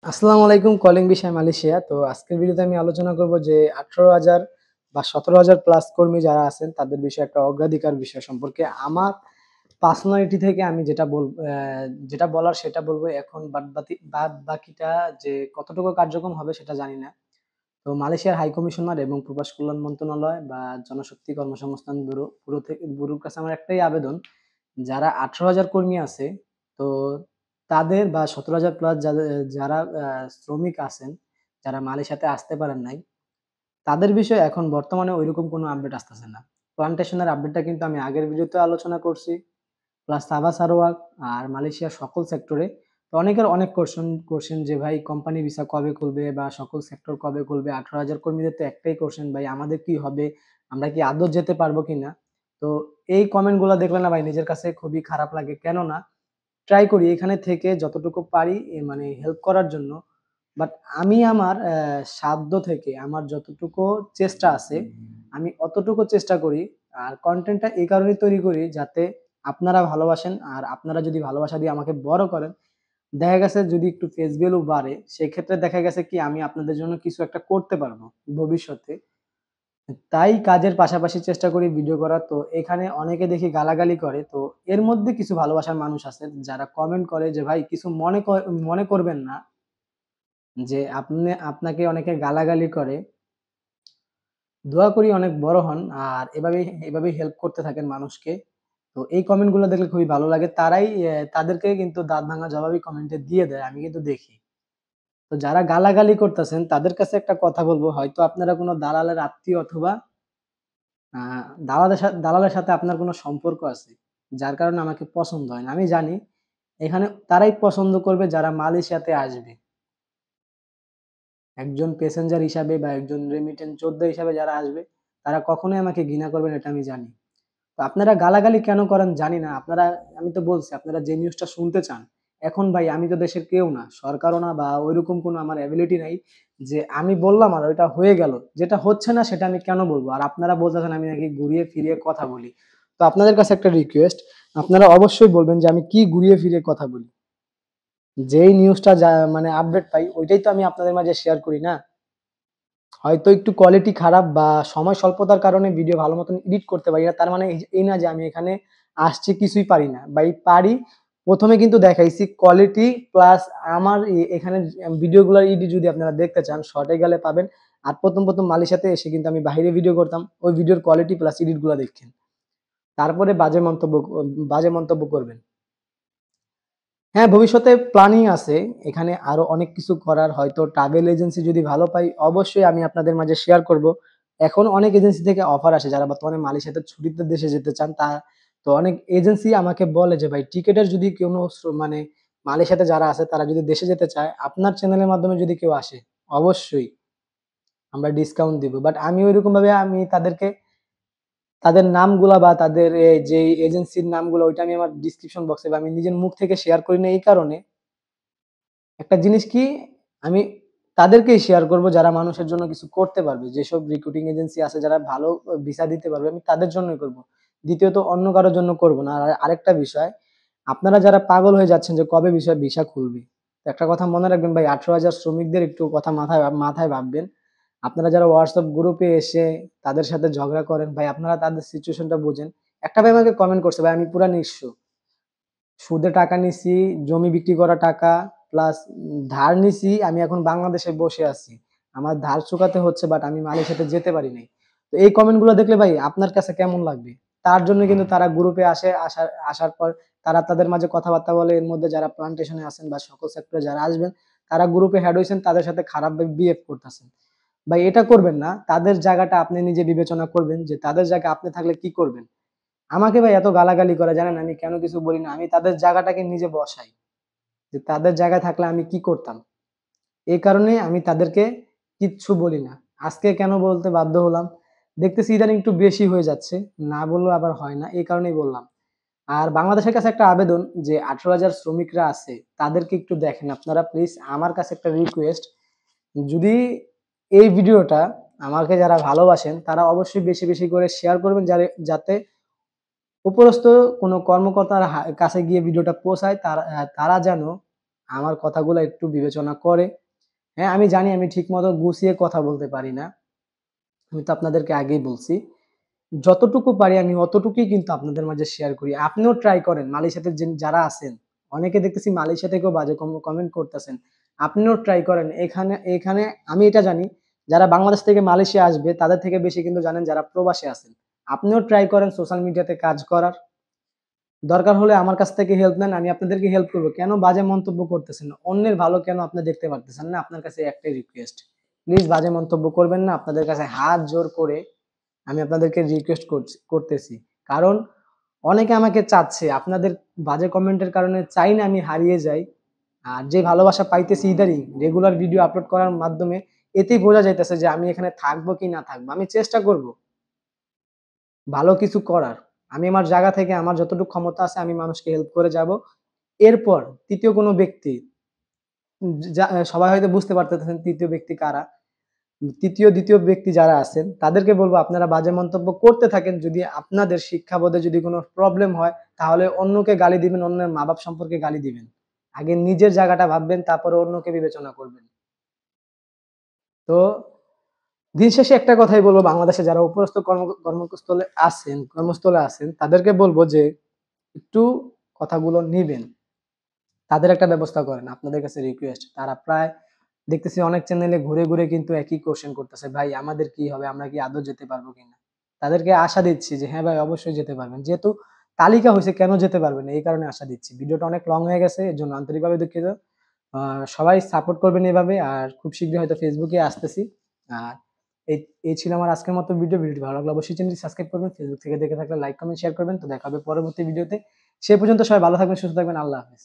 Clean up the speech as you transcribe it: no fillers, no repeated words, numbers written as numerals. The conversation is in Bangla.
আসসালামু আলাইকুম। কলিং বিষয় মালয়েশিয়া। তো আজকের ভিডিওতে আমি আলোচনা করব যে 18,000 বা 17,000 প্লাস কর্মী যারা আছেন তাদের বিষয়ে একটা অগ্রাধিকার বিষয় সম্পর্কে আমার পার্সোনালিটি থেকে আমি যেটা বলার সেটা বলবো। এখন বাদ বাকিটা যে কতটুকু কার্যক্রম হবে সেটা জানি না। তো মালয়েশিয়ার হাই কমিশনার এবং প্রবাস কল্যাণ মন্ত্রণালয় বা জনশক্তি কর্মসংস্থান ব্যুরোর কাছে আমার একটাই আবেদন, যারা 18,000 কর্মী আছে, তো তাদের বা 17,000 প্লাস যারা শ্রমিক আছেন, যারা মালয়েশিয়াতে আসতে পারেন নাই, তাদের বিষয়ে এখন বর্তমানে ঐরকম কোনো আপডেট আসতেছে না। প্লান্টেশনের আপডেটটা কিন্তু আমি আগের ভিডিওতে আলোচনা করছি। প্লাস সাবা সারোয়ার আর মালয়েশিয়ার সকল সেক্টরে। তো অনেকের অনেক কোশ্চেন যে ভাই কোম্পানি ভিসা কবে খুলবে বা সকল সেক্টর কবে খুলবে? 18,000 কর্মীদের তো একটাই কোশ্চেন, ভাই আমাদের কি হবে? আমরা কি আদৌ যেতে পারবো কিনা? তো এই কমেন্ট গুলা দেখলে না ভাই নিজের কাছে খুবই খারাপ লাগে। কেননা ট্রাই করি এখানে থেকে যতটুকু পারি মানে হেল্প করার জন্য। বাট আমি আমার সাধ্য থেকে আমার যতটুকু চেষ্টা আছে, আমি অতটুকু চেষ্টা করি। আর কনটেন্টটা এই কারণেই তৈরি করি যাতে আপনারা ভালোবাসেন, আর আপনারা যদি ভালোবাসা দিয়ে আমাকে বড় করেন, দেখা গেছে যদি একটু ফেস ভ্যালু বাড়ে, সেক্ষেত্রে দেখা গেছে কি আমি আপনাদের জন্য কিছু একটা করতে পারবো ভবিষ্যতে। তাই কাজের পাশাপাশি চেষ্টা করি ভিডিও করার। তো এখানে অনেকে দেখি গালাগালি করে। তো এর মধ্যে কিছু ভালোবাসার মানুষ আছে যারা কমেন্ট করে যে ভাই কিছু মনে করবেন না, যে আপনাকে অনেকে গালাগালি করে। দোয়া করি অনেক বড় হন আর এভাবেই হেল্প করতে থাকেন মানুষকে। তো এই কমেন্ট গুলো দেখলে খুবই ভালো লাগে। তারাই তাদেরকে কিন্তু দাঁত ভাঙা জবাবই কমেন্টে দিয়ে দেয়। আমি কিন্তু দেখি। তো যারা গালাগালি করতেছেন তাদের কাছে একটা কথা বলবো, হয়তো আপনারা কোনো দালালের আত্মীয় অথবা আ দালালের সাথে আপনার কোনো সম্পর্ক আছে। যার কারণে আমাকে পছন্দ হয় না। আমি জানি এখানে তারাই পছন্দ করবে যারা মালয়েশিয়াতে আসবে। একজন প্যাসেঞ্জার হিসাবে বা একজন রেমিটেন্স যোদ্ধা হিসাবে যারা আসবে, তারা কখনোই আমাকে ঘৃণা করবেন এটা আমি জানি। তো আপনারা গালাগালি কেন করেন জানি না। আমি তো বলছি আপনারা যে নিউজটা শুনতে চান। এখন ভাই আমি তো দেশের কেউ না, সরকারও না বা ঐরকম কোনো আমার এবিলিটি নাই যে আমি বললাম আর ওইটা হয়ে গেল। যেটা হচ্ছে না সেটা আমি কেন বলবো? আর আপনারা বলতেছেন আমি নাকি ঘুরিয়ে ফিরিয়ে কথা বলি। তো আপনাদের কাছে একটা রিকোয়েস্ট, আপনারা অবশ্যই বলবেন যে আমি কি ঘুরিয়ে ফিরিয়ে কথা বলি। যেই নিউজটা মানে আপডেট পাই ওইটাই তো আমি আপনাদের মাঝে শেয়ার করি না? হয়তো একটু কোয়ালিটি খারাপ বা সময় স্বল্পতার কারণে ভিডিও ভালো মতন এডিট করতে পারি না। তার মানে এই না যে আমি এখানে আসছি কিছুই পারি না। ভাই পারি। ১ম এ কিন্তু দেখাইছি কোয়ালিটি প্লাস আমার এখানে ভিডিওগুলার এডিট যদি আপনারা দেখতে চান শর্টে গেলে পাবেন। আর ১ম মালয়েশিয়াতে এসে কিন্তু আমি বাহিরে ভিডিও করতাম। ওই ভিডিওর কোয়ালিটি প্লাস এডিট গুলা দেখেন। তারপরে বাজে মন্তব্য করবেন। হ্যাঁ, ভবিষ্যতে প্ল্যানিং আছে। এখানে আরো অনেক কিছু করার, হয়তো ট্রাভেল এজেন্সি যদি ভালো পাই, অবশ্যই আমি আপনাদের মাঝে শেয়ার করব। এখন অনেক এজেন্সি থেকে অফার আসে যারা বর্তমানে মালয়েশিয়াতে ছুটিতে দেশে যেতে চান। তো অনেক এজেন্সি আমাকে বলে যে ভাই টিকেটের যদি কোনো মানে মালয়েশিয়াতে যারা আছে তারা যদি দেশে যেতে চায়, আপনার চ্যানেলের মাধ্যমে যদি কেউ আসে, অবশ্যই আমরা ডিসকাউন্ট দিব। বাট আমি ঐরকম ভাবে আমি তাদের নামগুলা বা তাদের যে এজেন্সির নামগুলো ওইটা আমি আমার ডিসক্রিপশন বক্সে বা আমি নিজের মুখ থেকে শেয়ার করি না এই কারণে, একটা জিনিস কি, আমি তাদেরকেই শেয়ার করব যারা মানুষের জন্য কিছু করতে পারবে। যেসব রিক্রুটিং এজেন্সি আছে যারা ভালো ভিসা দিতে পারবে, আমি তাদের জন্যই করব। দ্বিতীয়ত অন্য কারো জন্য করব না। আর আরেকটা বিষয়, আপনারা যারা পাগল হয়ে যাচ্ছেন যে কবে ভিসা খুলবে। তো একটা কথা মনে রাখবেন ভাই, 18,000 শ্রমিকদের একটু কথা মাথায় ভাববেন। আপনারা যারা WhatsApp গ্রুপে এসে তাদের সাথে ঝগড়া করেন, ভাই আপনারা তাদের সিচুয়েশনটা বুঝেন। একটা ভাই আমাকে কমেন্ট করছে, ভাই আমি পুরা নিঃস্ব। সুদে টাকা নিছি, জমি বিক্রি করা টাকা প্লাস ধার নিছি। আমি এখন বাংলাদেশে বসে আছি। আমার ধার চুকাতে হচ্ছে বাট আমি মালয়েশিয়াতে যেতে পারি নাই। তো এই কমেন্ট গুলো দেখলে ভাই আপনার কাছে কেমন লাগবে? তার জন্য কিন্তু তারা গ্রুপে আসার পর তারা তাদের মাঝে কথাবার্তা বলে। এর মধ্যে যারা প্লান্টেশনে আছেন বা সকল সেক্টরে যারা আসবেন, তারা গ্রুপে এড হইছেন, তাদের সাথে খারাপ বিহেভ করতেছেন। ভাই এটা করবেন না। তাদের জায়গাটা আপনি নিজে বিবেচনা করবেন যে তাদের জায়গায় আপনি থাকলে কি করবেন? আমাকে ভাই এত গালাগালি করে জানেন আমি কেন কিছু বলি না? আমি তাদের জায়গাটাকে নিজে বসাই। যে তাদের জায়গায় থাকলে আমি কি করতাম? এই কারণে আমি তাদেরকে কিচ্ছু বলি না। আজকে কেন বলতে বাধ্য হলাম? দেখতেছি ইদানিং একটু বেশি হয়ে যাচ্ছে। না বললেও আবার হয় না। এই কারণেই বললাম। আর বাংলাদেশের কাছে একটা আবেদন যে 18,000 শ্রমিকরা আছে তাদেরকে একটু দেখেন আপনারা প্লিজ। আমার কাছে একটা রিকোয়েস্ট, যদি এই ভিডিওটা আমাকে যারা ভালোবাসেন তারা অবশ্যই বেশি করে শেয়ার করবেন যাতে উপরস্থ কোনো কর্মকর্তার কাছে গিয়ে ভিডিওটা পৌঁছায়, তারা যেন আমার কথাগুলো একটু বিবেচনা করে। হ্যাঁ, আমি জানি আমি ঠিকমতো গুছিয়ে কথা বলতে পারি না। আমি তো আপনাদেরকে আগেই বলছি। যতটুকু পারি আমি অতটুকুই কিন্তু আপনাদের মাঝে শেয়ার করি। আপনিও ট্রাই করেন মালয়েশিয়াতে যারা আছেন, অনেকে দেখতেছি মালয়েশিয়া থেকেও বাজে কমেন্ট করতেছেন। আপনিও ট্রাই করেন। এখানে এখানে আমি এটা জানি যারা বাংলাদেশ থেকে মালয়েশিয়া আসবে তাদের থেকে বেশি কিন্তু জানেন যারা প্রবাসে আছেন। আপনিও ট্রাই করেন সোশ্যাল মিডিয়াতে কাজ করার। দরকার হলে আমার কাছ থেকে হেল্প নেন, আমি আপনাদেরকে হেল্প করব। কেন বাজে মন্তব্য করতেছেন? অন্যের ভালো কেন আপনি দেখতে পারতেছেন না? আপনার কাছে একটাই রিকোয়েস্ট। প্লিজ বাজে মন্তব্য করবেন না। আপনাদের কাছে হাত জোড় করে আমি আপনাদেরকে রিকোয়েস্ট করতেছি। কারণ অনেকে আমাকে চাচ্ছে, আপনাদের বাজে কমেন্টের কারণে চাই না আমি হারিয়ে যাই। আর যে ভালোবাসা পাইতেছি ইদারিং রেগুলার ভিডিও আপলোড করার মাধ্যমে, এতেই বোঝা যাইতেছে যে আমি এখানে থাকবো কি না থাকবো। আমি চেষ্টা করব ভালো কিছু করার। আমি আমার জায়গা থেকে আমার যতটুকু ক্ষমতা আছে আমি মানুষকে হেল্প করে যাব। এরপর ৩য় কোনো ব্যক্তি, সবাই হয়তো বুঝতে পারতেছেন ৩য় ব্যক্তি কারা। ২য় ব্যক্তি যারা আছেন তাদেরকে বলবো আপনারা বাজে মন্তব্য করতে থাকেন। যদি আপনাদের শিক্ষাবোধে যদি কোনো প্রবলেম হয় তাহলে অন্যকে গালি দিবেন, অন্যের মা-বাপ সম্পর্কে গালি দিবেন। আগে নিজের জায়গাটা ভাববেন, তারপরে অন্যকে বিবেচনা করবেন। তো দিন শেষে একটা কথাই বলবো, বাংলাদেশে যারা উপরস্থ কর্মস্থলে আছেন তাদেরকে বলবো যে একটু কথাগুলো নিবেন। তাদের একটা ব্যবস্থা করেন। আপনাদের কাছে রিকোয়েস্ট। তারা প্রায় দেখতেছি অনেক চ্যানেলে ঘুরে, ঘুরে কিন্তু একই কোয়েশ্চেন করতেছে। ভাই আমাদের কি হবে? আমরা কি আদৌ যেতে পারবো কিনা? তাদেরকে আশা দিচ্ছি যে হ্যাঁ ভাই অবশ্যই যেতে পারবেন। যেহেতু তালিকা হইছে কেন যেতে পারবেন না? এই কারণে আশা দিচ্ছি। ভিডিওটা অনেক লং হয়ে গেছে। এর জন্য আন্তরিকভাবে দুঃখিত। আ সবাই সাপোর্ট করবেন এভাবে। আর খুব শীঘ্রই হয়তো ফেসবুকে আসতেছি। আর এই এই ছিল আমার আজকের মতো ভিডিও। ভিডিওটি ভালো লাগলে অবশ্যই চ্যানেলটি সাবস্ক্রাইব করবেন। ফেসবুক থেকে দেখে থাকলে লাইক, কমেন্ট, শেয়ার করবেন। তো দেখা হবে পরবর্তী ভিডিওতে। সে পর্যন্ত সবাই ভালো থাকবেন, সুস্থ থাকবেন। আল্লাহ হাফেজ।